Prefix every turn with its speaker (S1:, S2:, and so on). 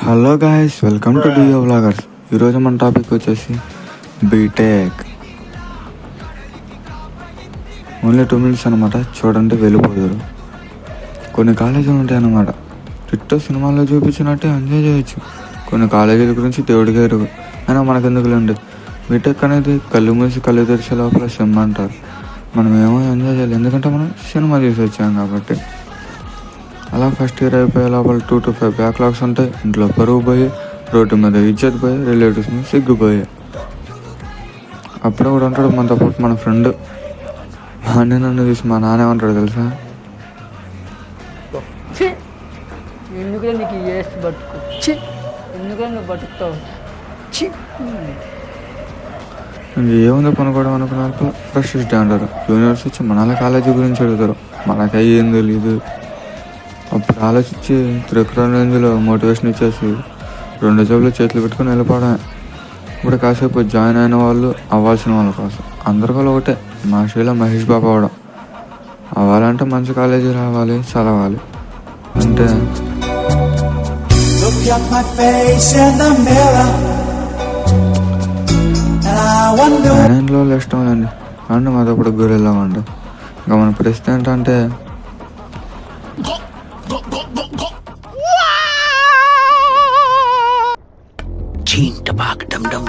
S1: Hello guys, welcome to డియో vloggers. ఈరోజు మన టాపిక్ వచ్చేసి బీటెక్. ఓన్లీ 2 minutes అనమాట. చూడండి వెళ్ళిపోయారు. కొన్ని కాలేజీలు ఉంటాయి అన్నమాట, టిట్టో సినిమాల్లో చూపించినట్టే ఎంజాయ్ చేయొచ్చు. కొన్ని కాలేజీల గురించి దేవుడిగా ఎరుగు, అయినా మనకెందుకులేండి. బీటెక్ అనేది కళ్ళు మూసి కళ్ళు తెరిచే లోపల సినిమా అంటారు. మనం ఏమో ఎంజాయ్ చేయాలి, ఎందుకంటే మనం సినిమా చూసి వచ్చాం కాబట్టి. అలా ఫస్ట్ ఇయర్ అయిపోయే లోపల 2 to 5 బ్యాక్లాగ్స్ ఉంటాయి. ఇంట్లో పరువు పోయి, రోడ్డు మీద ఇజ్జత్ పోయి, రిలేటివ్స్ మీద సిగ్గుపోయి. అప్పుడే కూడా ఉంటాడు మనతో పాటు మన ఫ్రెండ్. వాడిని నన్ను చూసి మా నాన్న ఏమంటాడు తెలుసా?
S2: ఎందుకంటే నీకు ఏసి బతుకు, ఎందుకంటే నువ్వు బతుకుతావు.
S1: ఏముందో పనుకోవడం అనుకున్న ఫ్రెష్ డే అంటారు. జూనియర్స్ వచ్చి మన కాలేజీ గురించి అడుగుతారు, మనకి ఏం తెలీదు. అప్పుడు ఆలోచించి త్రికరణ రేంజ్లో మోటివేషన్ ఇచ్చేసి 2 జేబులు చేతులు పెట్టుకుని వెళ్ళిపోవడమే. ఇప్పుడు కాసేపు జాయిన్ అయిన వాళ్ళు అవ్వాల్సిన వాళ్ళ కోసం అందరికీ ఒకటే, మా షీలో మహేష్ బాబు అవడం. అవ్వాలంటే మంచి కాలేజీ రావాలి, చదవాలి. అంటే ఇంట్లో ఇష్టం లేండి అంటే మాదప్పుడు గురి వెళ్ళామండి. ఇంకా మన పరిస్థితి ఏంటంటే
S3: చీంట బాగ డమ్ డమ్